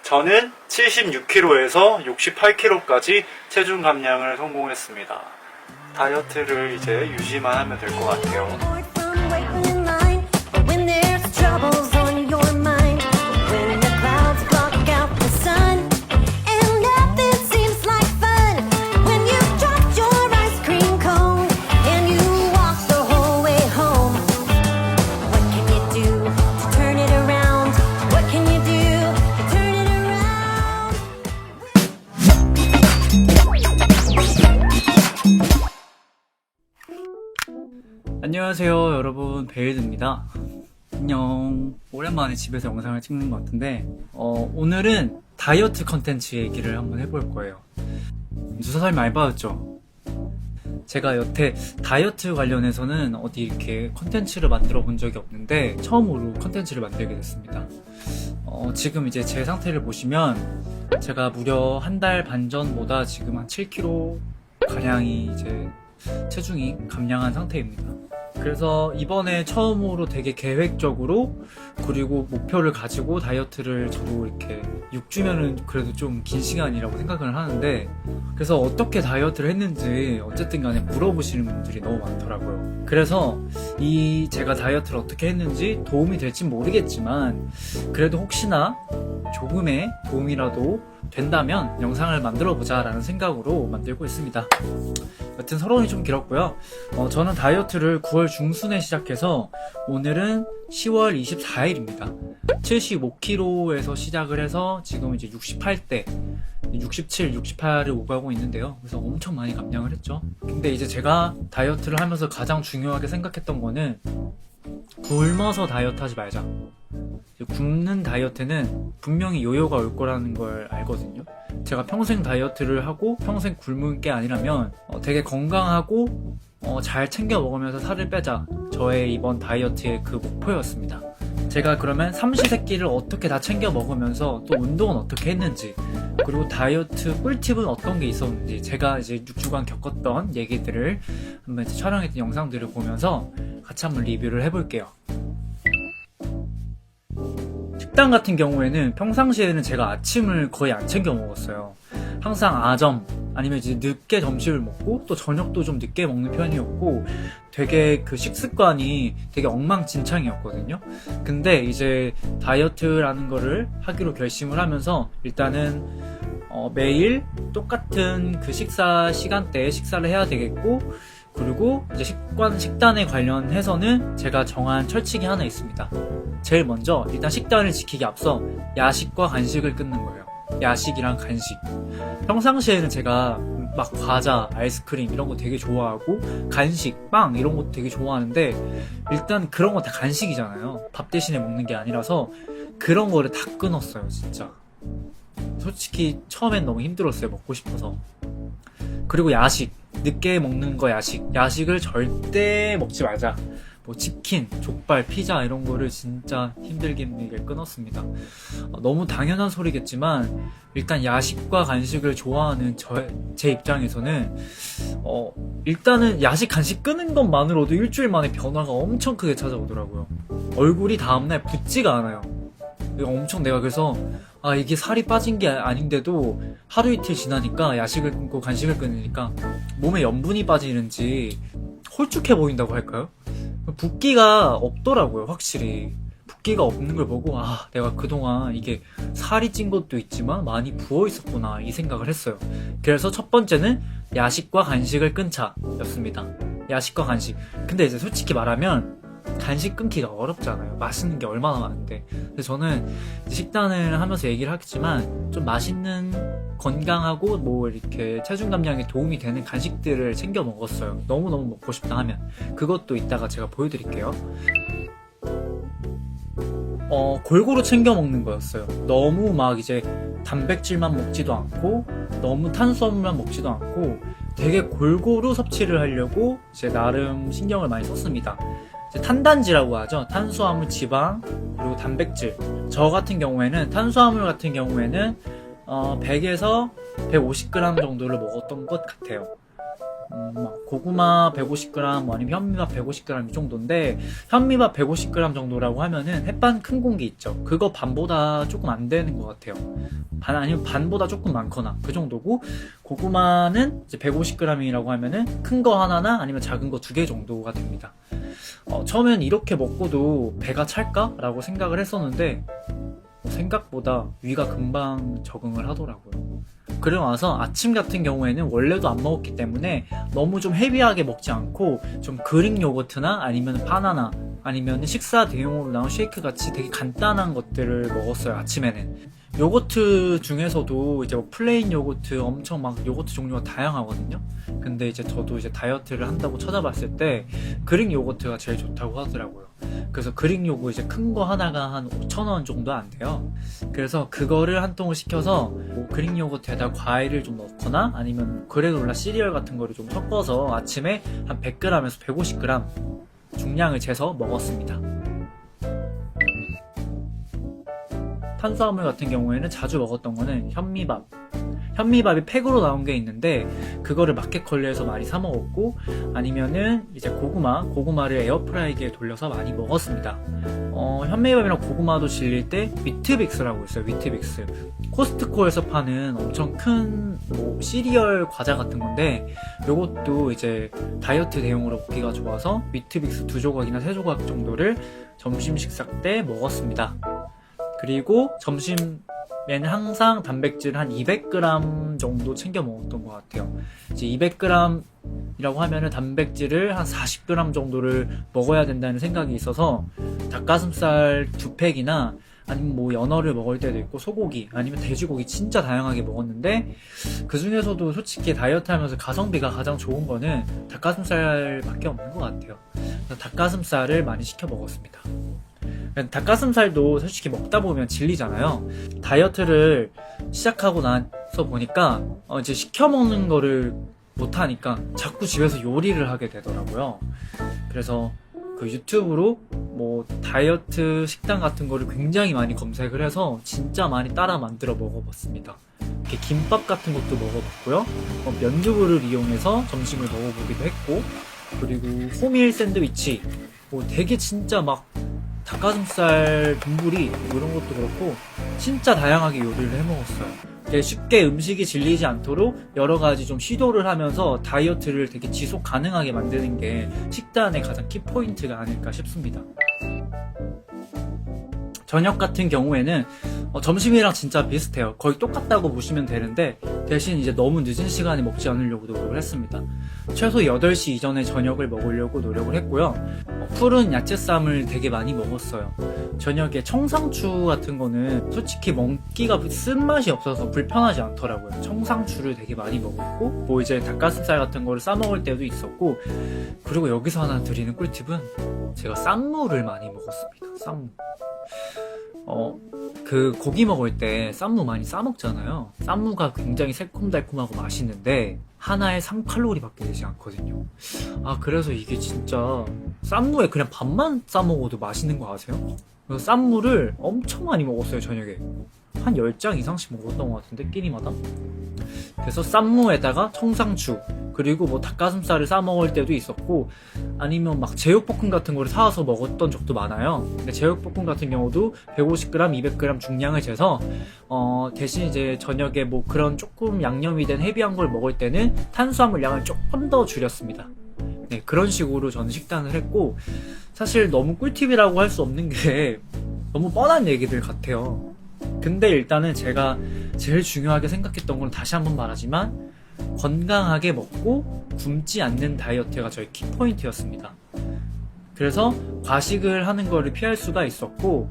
저는 76kg에서 68kg까지 체중 감량을 성공했습니다. 다이어트를 이제 유지만 하면 될 것 같아요. 안녕하세요 여러분, 베일드입니다. 안녕. 오랜만에 집에서 영상을 찍는 것 같은데 오늘은 다이어트 컨텐츠 얘기를 한번 해볼 거예요. 주사설 많이 받았죠? 제가 여태 다이어트 관련해서는 어디 이렇게 컨텐츠를 만들어 본 적이 없는데 처음으로 컨텐츠를 만들게 됐습니다. 지금 이제 제 상태를 보시면 제가 무려 한 달 반 전보다 지금 한 7kg 가량이 이제 체중이 감량한 상태입니다. 그래서 이번에 처음으로 되게 계획적으로 그리고 목표를 가지고 다이어트를 저도 이렇게 6주면은 그래도 좀 긴 시간이라고 생각을 하는데, 그래서 어떻게 다이어트를 했는지 어쨌든 간에 물어보시는 분들이 너무 많더라고요. 그래서 제가 다이어트를 어떻게 했는지 도움이 될진 모르겠지만 그래도 혹시나 조금의 도움이라도 된다면 영상을 만들어 보자 라는 생각으로 만들고 있습니다. 여튼 서론이 좀 길었고요. 저는 다이어트를 9월 중순에 시작해서 오늘은 10월 24일입니다. 75kg에서 시작을 해서 지금 이제 68대 67, 68을 오가고 있는데요. 그래서 엄청 많이 감량을 했죠. 근데 이제 제가 다이어트를 하면서 가장 중요하게 생각했던 거는 굶어서 다이어트 하지 말자. 굶는 다이어트는 분명히 요요가 올 거라는 걸 알거든요. 제가 평생 다이어트를 하고 평생 굶은 게 아니라면 되게 건강하고 잘 챙겨 먹으면서 살을 빼자, 저의 이번 다이어트의 그 목표였습니다. 제가 그러면 삼시세끼를 어떻게 다 챙겨 먹으면서 또 운동은 어떻게 했는지, 그리고 다이어트 꿀팁은 어떤 게 있었는지, 제가 이제 6주간 겪었던 얘기들을 한번 촬영했던 영상들을 보면서 같이 한번 리뷰를 해볼게요. 식단 같은 경우에는 평상시에는 제가 아침을 거의 안 챙겨 먹었어요. 항상 아점 아니면 이제 늦게 점심을 먹고 또 저녁도 좀 늦게 먹는 편이었고 되게 그 식습관이 되게 엉망진창이었거든요. 근데 이제 다이어트라는 거를 하기로 결심을 하면서 일단은 매일 똑같은 그 식사 시간대에 식사를 해야 되겠고, 그리고 이제 식단에 관련해서는 제가 정한 철칙이 하나 있습니다. 제일 먼저 일단 식단을 지키기 앞서 야식과 간식을 끊는 거예요. 야식이랑 간식. 평상시에는 제가 막 과자, 아이스크림 이런 거 되게 좋아하고 간식, 빵 이런 것도 되게 좋아하는데 일단 그런 거 다 간식이잖아요. 밥 대신에 먹는 게 아니라서 그런 거를 다 끊었어요, 진짜. 솔직히 처음엔 너무 힘들었어요, 먹고 싶어서. 그리고 야식, 늦게 먹는 거 야식을 절대 먹지 말자. 뭐 치킨, 족발, 피자 이런 거를 진짜 힘들게 끊었습니다. 너무 당연한 소리겠지만 일단 야식과 간식을 좋아하는 제 입장에서는 일단은 야식, 간식 끊는 것만으로도 일주일 만에 변화가 엄청 크게 찾아오더라고요. 얼굴이 다음날 붓지가 않아요. 엄청 내가 그래서 이게 살이 빠진 게 아닌데도 하루 이틀 지나니까 야식을 끊고 간식을 끊으니까 몸에 염분이 빠지는지 홀쭉해 보인다고 할까요? 붓기가 없더라고요. 확실히 붓기가 없는 걸 보고 내가 그동안 이게 살이 찐 것도 있지만 많이 부어 있었구나 이 생각을 했어요. 그래서 첫 번째는 야식과 간식을 끊자 였습니다. 야식과 간식. 근데 이제 솔직히 말하면 간식 끊기가 어렵잖아요. 맛있는 게 얼마나 많은데. 근데 저는 식단을 하면서 얘기를 하겠지만 좀 맛있는 건강하고 뭐 이렇게 체중 감량에 도움이 되는 간식들을 챙겨 먹었어요. 너무너무 먹고 싶다 하면. 그것도 이따가 제가 보여드릴게요. 골고루 챙겨 먹는 거였어요. 너무 막 이제 단백질만 먹지도 않고 너무 탄수화물만 먹지도 않고 되게 골고루 섭취를 하려고 이제 나름 신경을 많이 썼습니다. 탄단지라고 하죠. 탄수화물, 지방, 그리고 단백질. 저 같은 경우에는 탄수화물 같은 경우에는 100에서 150g 정도를 먹었던 것 같아요. 막 고구마 150g, 뭐 아니면 현미밥 150g 이 정도인데, 현미밥 150g 정도라고 하면은 햇반 큰 공기 있죠. 그거 반보다 조금 안 되는 것 같아요. 아니면 반보다 조금 많거나 그 정도고, 고구마는 이제 150g이라고 하면은 큰 거 하나나 아니면 작은 거 2개 정도가 됩니다. 처음엔 이렇게 먹고도 배가 찰까? 라고 생각을 했었는데 생각보다 위가 금방 적응을 하더라고요. 그러고 나서 아침 같은 경우에는 원래도 안 먹었기 때문에 너무 좀 헤비하게 먹지 않고 좀 그릭 요거트나 아니면 바나나 아니면 식사 대용으로 나온 쉐이크 같이 되게 간단한 것들을 먹었어요. 아침에는 요거트 중에서도 이제 뭐 플레인 요거트 엄청 막 요거트 종류가 다양하거든요. 근데 이제 저도 이제 다이어트를 한다고 찾아봤을 때 그릭 요거트가 제일 좋다고 하더라고요. 그래서 그릭 요거 이제 큰 거 하나가 한 5,000원 정도 안 돼요. 그래서 그거를 한 통을 시켜서 뭐 그릭 요거트에다 과일을 좀 넣거나 아니면 그래놀라 시리얼 같은 거를 좀 섞어서 아침에 한 100g에서 150g 중량을 재서 먹었습니다. 탄수화물 같은 경우에는 자주 먹었던 거는 현미밥. 현미밥이 팩으로 나온 게 있는데 그거를 마켓컬리에서 많이 사 먹었고, 아니면은 이제 고구마를 에어프라이기에 돌려서 많이 먹었습니다. 현미밥이랑 고구마도 질릴 때 위트빅스라고 있어요. 위트빅스. 코스트코에서 파는 엄청 큰 뭐 시리얼 과자 같은 건데, 요것도 이제 다이어트 대용으로 먹기가 좋아서 위트빅스 2조각이나 3조각 정도를 점심 식사 때 먹었습니다. 그리고 점심에는 항상 단백질 한 200g 정도 챙겨 먹었던 것 같아요. 이제 200g이라고 하면은 단백질을 한 40g 정도를 먹어야 된다는 생각이 있어서 닭가슴살 2팩이나 아니면 뭐 연어를 먹을 때도 있고 소고기 아니면 돼지고기 진짜 다양하게 먹었는데, 그 중에서도 솔직히 다이어트 하면서 가성비가 가장 좋은 거는 닭가슴살밖에 없는 것 같아요. 그래서 닭가슴살을 많이 시켜 먹었습니다. 닭가슴살도 솔직히 먹다 보면 질리잖아요. 다이어트를 시작하고 나서 보니까 이제 시켜 먹는 거를 못하니까 자꾸 집에서 요리를 하게 되더라고요. 그래서 그 유튜브로 뭐 다이어트 식단 같은 거를 굉장히 많이 검색을 해서 진짜 많이 따라 만들어 먹어봤습니다. 이렇게 김밥 같은 것도 먹어봤고요. 면두부를 이용해서 점심을 먹어보기도 했고, 그리고 호밀 샌드위치, 뭐 되게 진짜 막 닭가슴살 돈부리 뭐 이런 것도 그렇고 진짜 다양하게 요리를 해먹었어요. 쉽게 음식이 질리지 않도록 여러 가지 좀 시도를 하면서 다이어트를 되게 지속 가능하게 만드는 게 식단의 가장 키포인트가 아닐까 싶습니다. 저녁 같은 경우에는 점심이랑 진짜 비슷해요. 거의 똑같다고 보시면 되는데, 대신 이제 너무 늦은 시간에 먹지 않으려고 노력을 했습니다. 최소 8시 이전에 저녁을 먹으려고 노력을 했고요. 푸른 야채쌈을 되게 많이 먹었어요. 저녁에 청상추 같은 거는 솔직히 먹기가 쓴맛이 없어서 불편하지 않더라고요. 청상추를 되게 많이 먹었고, 뭐 이제 닭가슴살 같은 거를 싸 먹을 때도 있었고, 그리고 여기서 하나 드리는 꿀팁은 제가 쌈무를 많이 먹었습니다. 쌈무. 그 고기 먹을 때 쌈무 많이 싸 먹잖아요. 쌈무가 굉장히 새콤달콤하고 맛있는데 하나에 3칼로리밖에 되지 않거든요. 그래서 이게 진짜 쌈무에 그냥 밥만 싸 먹어도 맛있는 거 아세요? 그래서 쌈무를 엄청 많이 먹었어요. 저녁에 한 10장 이상씩 먹었던 것 같은데, 끼니마다. 그래서 쌈무에다가 청상추, 그리고 뭐 닭가슴살을 싸 먹을 때도 있었고, 아니면 막 제육볶음 같은 거를 사와서 먹었던 적도 많아요. 근데 제육볶음 같은 경우도 150g, 200g 중량을 재서 대신 이제 저녁에 뭐 그런 조금 양념이 된 헤비한 걸 먹을 때는 탄수화물 양을 조금 더 줄였습니다. 네, 그런 식으로 저는 식단을 했고, 사실 너무 꿀팁이라고 할 수 없는 게 너무 뻔한 얘기들 같아요. 근데 일단은 제가 제일 중요하게 생각했던 건, 다시 한번 말하지만, 건강하게 먹고 굶지 않는 다이어트가 저의 키포인트였습니다. 그래서 과식을 하는 거를 피할 수가 있었고,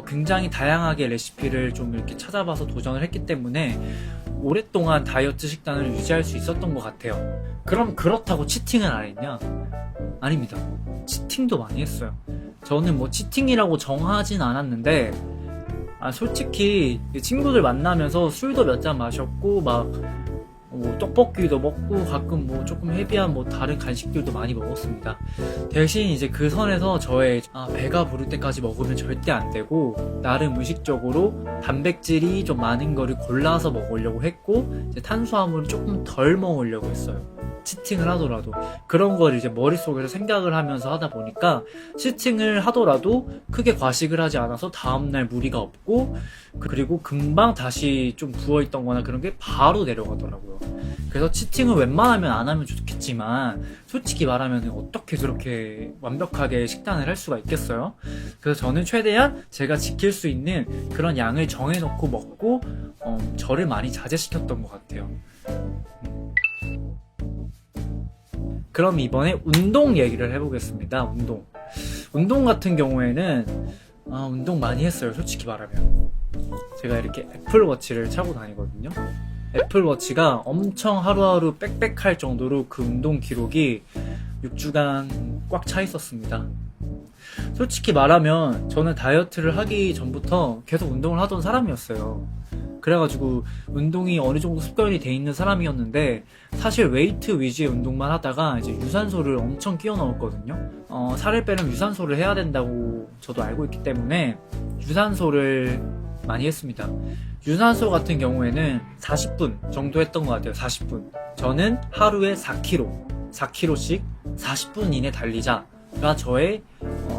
굉장히 다양하게 레시피를 좀 이렇게 찾아봐서 도전을 했기 때문에 오랫동안 다이어트 식단을 유지할 수 있었던 것 같아요. 그럼 그렇다고 치팅은 안 했냐? 아닙니다. 치팅도 많이 했어요. 저는 뭐 치팅이라고 정하진 않았는데, 솔직히 친구들 만나면서 술도 몇 잔 마셨고, 막 뭐 떡볶이도 먹고, 가끔 뭐 조금 헤비한 뭐 다른 간식들도 많이 먹었습니다. 대신 이제 그 선에서 저의 배가 부를 때까지 먹으면 절대 안 되고, 나름 의식적으로 단백질이 좀 많은 거를 골라서 먹으려고 했고, 이제 탄수화물을 조금 덜 먹으려고 했어요. 치팅을 하더라도 그런 걸 이제 머릿속에서 생각을 하면서 하다 보니까 치팅을 하더라도 크게 과식을 하지 않아서 다음날 무리가 없고, 그리고 금방 다시 좀 부어있던 거나 그런 게 바로 내려가더라고요. 그래서 치팅을 웬만하면 안 하면 좋겠지만 솔직히 말하면 어떻게 그렇게 완벽하게 식단을 할 수가 있겠어요? 그래서 저는 최대한 제가 지킬 수 있는 그런 양을 정해놓고 먹고 저를 많이 자제시켰던 것 같아요. 그럼 이번에 운동 얘기를 해보겠습니다. 운동 같은 경우에는 운동 많이 했어요. 솔직히 말하면 제가 이렇게 애플워치를 차고 다니거든요. 애플워치가 엄청 하루하루 빽빽할 정도로 그 운동 기록이 6주간 꽉 차 있었습니다. 솔직히 말하면 저는 다이어트를 하기 전부터 계속 운동을 하던 사람이었어요. 그래가지고 운동이 어느 정도 습관이 돼 있는 사람이었는데, 사실 웨이트 위주의 운동만 하다가 이제 유산소를 엄청 끼워 넣었거든요. 살을 빼려면 유산소를 해야 된다고 저도 알고 있기 때문에 유산소를 많이 했습니다. 유산소 같은 경우에는 40분 정도 했던 것 같아요. 40분. 저는 하루에 4kg씩 40분 이내 달리자가 저의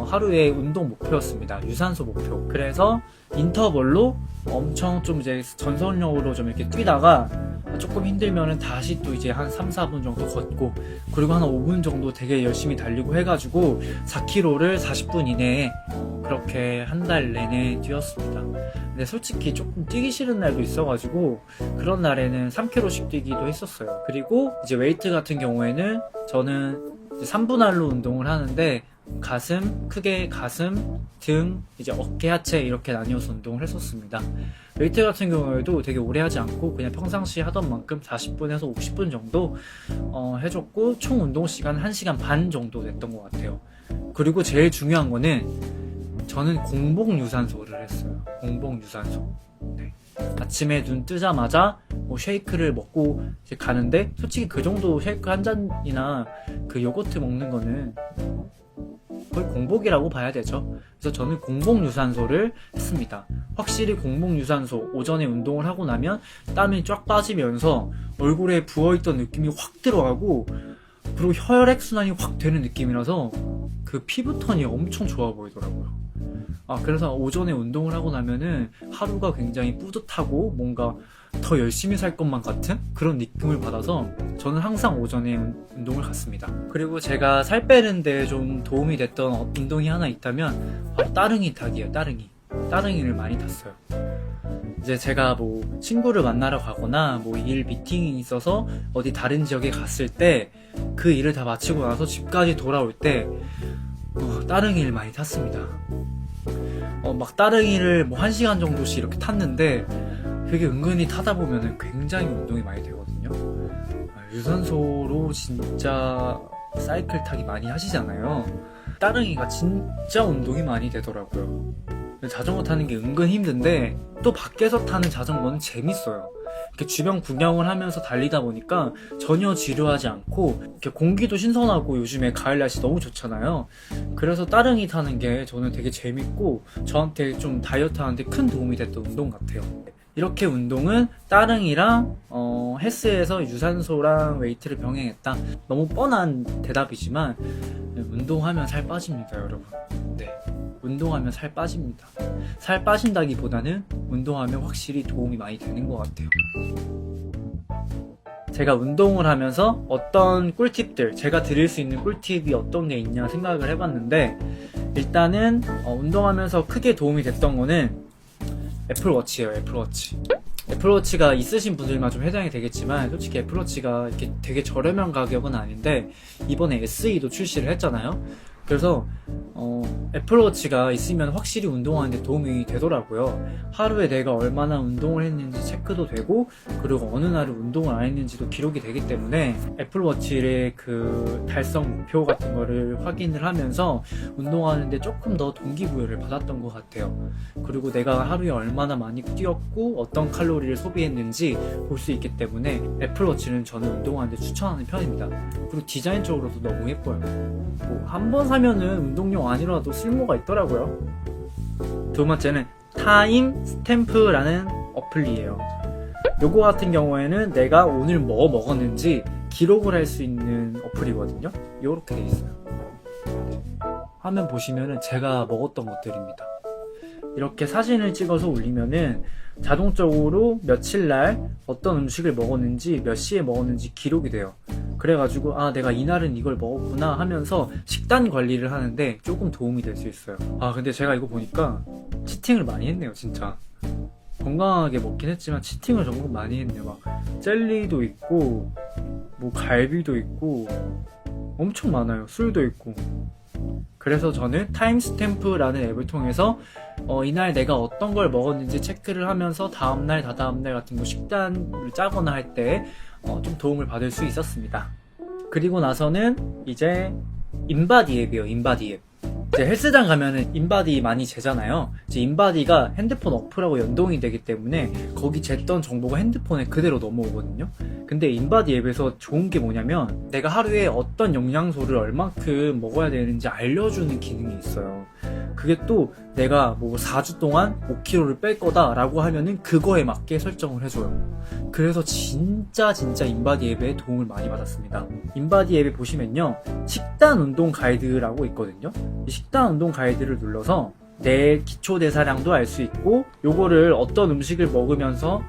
하루의 운동 목표였습니다. 유산소 목표. 그래서 인터벌로 엄청 좀 이제 전속력으로 좀 이렇게 뛰다가 조금 힘들면은 다시 또 이제 한 3, 4분 정도 걷고, 그리고 한 5분 정도 되게 열심히 달리고 해가지고 4km를 40분 이내에 그렇게 한 달 내내 뛰었습니다. 근데 솔직히 조금 뛰기 싫은 날도 있어가지고 그런 날에는 3km씩 뛰기도 했었어요. 그리고 이제 웨이트 같은 경우에는 저는 이제 3분할로 운동을 하는데, 크게 가슴, 등, 이제 어깨, 하체 이렇게 나뉘어서 운동을 했었습니다. 웨이트 같은 경우에도 되게 오래 하지 않고 그냥 평상시에 하던 만큼 40분에서 50분 정도 해줬고, 총 운동 시간 1시간 반 정도 됐던 것 같아요. 그리고 제일 중요한 거는 저는 공복 유산소를 했어요. 공복 유산소. 네. 아침에 눈 뜨자마자 뭐 쉐이크를 먹고 이제 가는데, 솔직히 그 정도 쉐이크 한 잔이나 그 요거트 먹는 거는 거의 공복이라고 봐야 되죠. 그래서 저는 공복 유산소를 했습니다. 확실히 공복 유산소, 오전에 운동을 하고 나면 땀이 쫙 빠지면서 얼굴에 부어있던 느낌이 확 들어가고, 그리고 혈액순환이 확 되는 느낌이라서 그 피부톤이 엄청 좋아 보이더라고요. 그래서 오전에 운동을 하고 나면은 하루가 굉장히 뿌듯하고 뭔가 더 열심히 살 것만 같은 그런 느낌을 받아서 저는 항상 오전에 운동을 갔습니다. 그리고 제가 살 빼는데 좀 도움이 됐던 운동이 하나 있다면 바로 따릉이 타기예요. 따릉이를 많이 탔어요. 이제 제가 뭐 친구를 만나러 가거나 뭐 일 미팅이 있어서 어디 다른 지역에 갔을 때 그 일을 다 마치고 나서 집까지 돌아올 때 따릉이를 많이 탔습니다. 막 따릉이를 뭐 1시간 정도씩 이렇게 탔는데, 그게 은근히 타다 보면은 굉장히 운동이 많이 되거든요. 유산소로 진짜 사이클 타기 많이 하시잖아요. 따릉이가 진짜 운동이 많이 되더라고요. 자전거 타는 게 은근 힘든데 또 밖에서 타는 자전거는 재밌어요. 이렇게 주변 구경을 하면서 달리다 보니까 전혀 지루하지 않고, 이렇게 공기도 신선하고 요즘에 가을 날씨 너무 좋잖아요. 그래서 따릉이 타는 게 저는 되게 재밌고 저한테 좀 다이어트 하는데 큰 도움이 됐던 운동 같아요. 이렇게 운동은 따릉이랑 헬스에서 유산소랑 웨이트를 병행했다. 너무 뻔한 대답이지만 운동하면 살 빠집니다, 여러분. 네, 운동하면 살 빠집니다. 살 빠진다기보다는 운동하면 확실히 도움이 많이 되는 것 같아요. 제가 운동을 하면서 어떤 꿀팁들, 제가 드릴 수 있는 꿀팁이 어떤 게 있냐 생각을 해봤는데, 일단은 운동하면서 크게 도움이 됐던 거는 애플워치예요. 애플워치가 있으신 분들만 좀 해당이 되겠지만, 솔직히 애플워치가 이렇게 되게 저렴한 가격은 아닌데 이번에 SE도 출시를 했잖아요. 그래서 애플워치가 있으면 확실히 운동하는데 도움이 되더라고요. 하루에 내가 얼마나 운동을 했는지 체크도 되고, 그리고 어느 날은 운동을 안 했는지도 기록이 되기 때문에 애플워치의 그 달성 목표 같은 거를 확인을 하면서 운동하는데 조금 더 동기부여를 받았던 것 같아요. 그리고 내가 하루에 얼마나 많이 뛰었고 어떤 칼로리를 소비했는지 볼 수 있기 때문에 애플워치는 저는 운동하는데 추천하는 편입니다. 그리고 디자인적으로도 너무 예뻐요. 뭐 한 번 사면은 운동용 아니라도 쓸모가 있더라고요. 두 번째는 타임 스탬프라는 어플이에요. 요거 같은 경우에는 내가 오늘 뭐 먹었는지 기록을 할 수 있는 어플이거든요. 이렇게 돼 있어요. 화면 보시면은 제가 먹었던 것들입니다. 이렇게 사진을 찍어서 올리면은 자동적으로 며칠날 어떤 음식을 먹었는지 몇 시에 먹었는지 기록이 돼요. 그래가지고 아 내가 이날은 이걸 먹었구나 하면서 식단 관리를 하는데 조금 도움이 될 수 있어요. 아 근데 제가 이거 보니까 치팅을 많이 했네요 진짜. 건강하게 먹긴 했지만 치팅을 정말 많이 했네요. 막 젤리도 있고 뭐 갈비도 있고 엄청 많아요. 술도 있고. 그래서 저는 타임스탬프라는 앱을 통해서 이날 내가 어떤 걸 먹었는지 체크를 하면서 다음날, 다다음날 같은 거 식단을 짜거나 할 때 좀 도움을 받을 수 있었습니다. 그리고 나서는 이제 인바디 앱이에요. 인바디 앱. 이제 헬스장 가면은 인바디 많이 재잖아요. 이제 인바디가 핸드폰 어플하고 연동이 되기 때문에 거기 쟀던 정보가 핸드폰에 그대로 넘어오거든요. 근데 인바디 앱에서 좋은 게 뭐냐면 내가 하루에 어떤 영양소를 얼만큼 먹어야 되는지 알려주는 기능이 있어요. 그게 또 내가 뭐 4주 동안 5kg를 뺄 거다 라고 하면은 그거에 맞게 설정을 해줘요. 그래서 진짜 인바디 앱에 도움을 많이 받았습니다. 인바디 앱에 보시면요 식단 운동 가이드라고 있거든요. 이 식단 운동 가이드를 눌러서 내 기초 대사량도 알 수 있고 요거를 어떤 음식을 먹으면서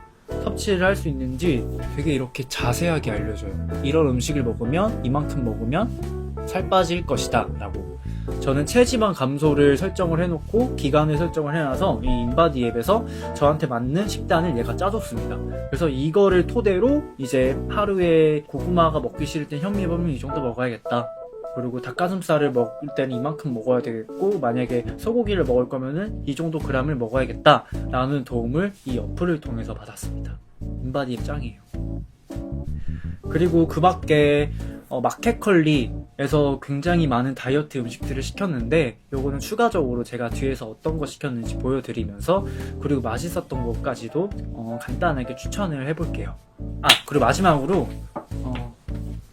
섭취를 할 수 있는지 되게 이렇게 자세하게 알려줘요. 이런 음식을 먹으면 이만큼 먹으면 살 빠질 것이다 라고. 저는 체지방 감소를 설정을 해놓고 기간을 설정을 해놔서 이 인바디 앱에서 저한테 맞는 식단을 얘가 짜줬습니다. 그래서 이거를 토대로 이제 하루에 고구마가 먹기 싫을 땐 현미밥은 이 정도 먹어야겠다. 그리고 닭가슴살을 먹을 때는 이만큼 먹어야 되겠고 만약에 소고기를 먹을 거면은 이 정도 그램을 먹어야겠다 라는 도움을 이 어플을 통해서 받았습니다. 인바디 앱 짱이에요. 그리고 그 밖에 마켓컬리에서 굉장히 많은 다이어트 음식들을 시켰는데 요거는 추가적으로 제가 뒤에서 어떤 거 시켰는지 보여드리면서 그리고 맛있었던 것까지도 간단하게 추천을 해볼게요. 아 그리고 마지막으로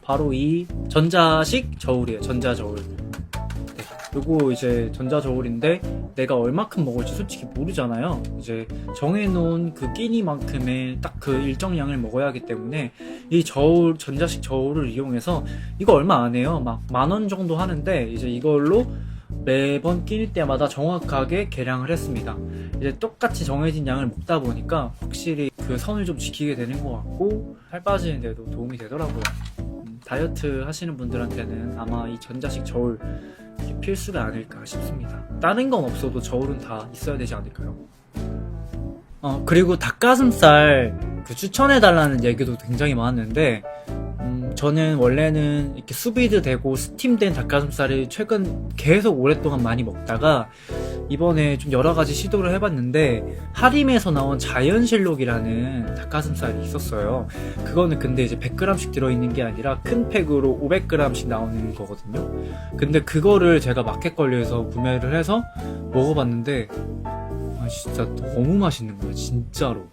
바로 이 전자식 저울이에요. 전자저울. 네, 요거 이제 전자저울인데 내가 얼마큼 먹을지 솔직히 모르잖아요. 이제 정해놓은 그 끼니만큼의 딱 그 일정량을 먹어야 하기 때문에 이 저울, 전자식 저울을 이용해서 이거 얼마 안 해요. 막 10,000원 정도 하는데 이제 이걸로 매번 끼니 때마다 정확하게 계량을 했습니다. 이제 똑같이 정해진 양을 먹다 보니까 확실히 그 선을 좀 지키게 되는 것 같고 살 빠지는 데도 도움이 되더라고요. 다이어트 하시는 분들한테는 아마 이 전자식 저울 필수가 아닐까 싶습니다. 다른 건 없어도 저울은 다 있어야 되지 않을까요? 그리고 닭가슴살 그 추천해달라는 얘기도 굉장히 많았는데 저는 원래는 이렇게 수비드 되고 스팀된 닭가슴살을 최근 계속 오랫동안 많이 먹다가 이번에 좀 여러 가지 시도를 해봤는데 하림에서 나온 자연실록이라는 닭가슴살이 있었어요. 그거는 근데 이제 100g씩 들어있는 게 아니라 큰 팩으로 500g씩 나오는 거거든요. 근데 그거를 제가 마켓컬리에서 구매를 해서 먹어봤는데 진짜 너무 맛있는 거예요. 진짜로.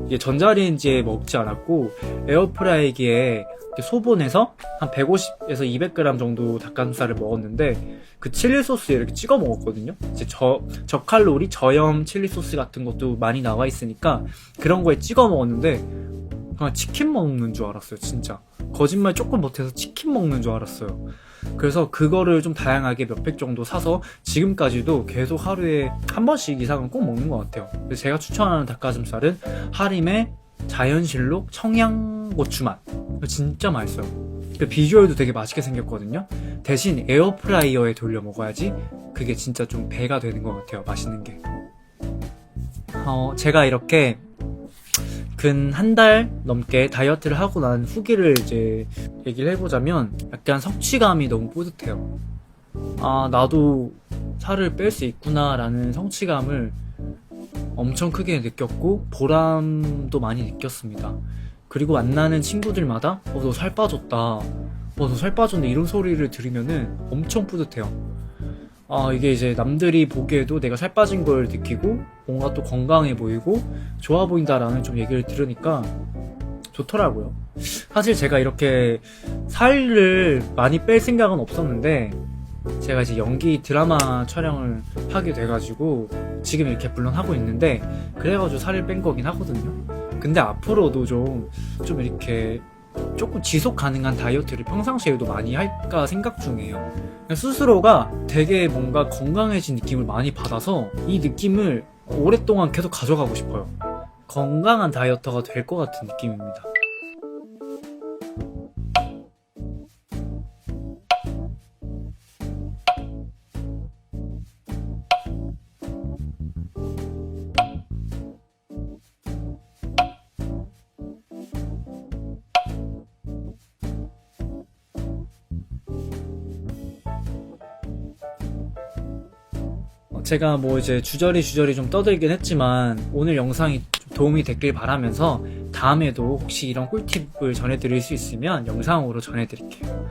이게 전자레인지에 먹지 않았고 에어프라이기에 소분해서 한 150에서 200g 정도 닭가슴살을 먹었는데 그 칠리 소스에 이렇게 찍어 먹었거든요. 이제 저칼로리 저염 칠리 소스 같은 것도 많이 나와 있으니까 그런 거에 찍어 먹었는데 그냥 치킨 먹는 줄 알았어요. 진짜 거짓말 조금 못해서 치킨 먹는 줄 알았어요. 그래서 그거를 좀 다양하게 몇팩 정도 사서 지금까지도 계속 하루에 한 번씩 이상은 꼭 먹는 것 같아요. 그래서 제가 추천하는 닭가슴살은 하림의 자연실록 청양고추 맛. 진짜 맛있어요. 그 비주얼도 되게 맛있게 생겼거든요. 대신 에어프라이어에 돌려 먹어야지 그게 진짜 좀 배가 되는 것 같아요. 맛있는 게. 제가 이렇게 근 한 달 넘게 다이어트를 하고 난 후기를 이제 얘기를 해보자면 약간 성취감이 너무 뿌듯해요. 아 나도 살을 뺄 수 있구나 라는 성취감을 엄청 크게 느꼈고 보람도 많이 느꼈습니다. 그리고 만나는 친구들마다 너 살 빠졌다, 너 살 빠졌네 이런 소리를 들으면은 엄청 뿌듯해요. 이게 이제 남들이 보기에도 내가 살 빠진 걸 느끼고 뭔가 또 건강해 보이고 좋아 보인다라는 좀 얘기를 들으니까 좋더라고요. 사실 제가 이렇게 살을 많이 뺄 생각은 없었는데 제가 이제 연기 드라마 촬영을 하게 돼가지고 지금 이렇게 물론 하고 있는데 그래가지고 살을 뺀 거긴 하거든요. 근데 앞으로도 좀 이렇게 조금 지속 가능한 다이어트를 평상시에도 많이 할까 생각 중이에요. 스스로가 되게 뭔가 건강해진 느낌을 많이 받아서 이 느낌을 오랫동안 계속 가져가고 싶어요. 건강한 다이어터가 될 것 같은 느낌입니다. 제가 뭐 이제 주저리 좀 떠들긴 했지만 오늘 영상이 좀 도움이 됐길 바라면서 다음에도 혹시 이런 꿀팁을 전해드릴 수 있으면 영상으로 전해드릴게요.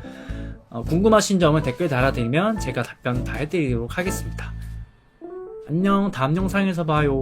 궁금하신 점은 댓글 달아드리면 제가 답변 다 해드리도록 하겠습니다. 안녕, 다음 영상에서 봐요.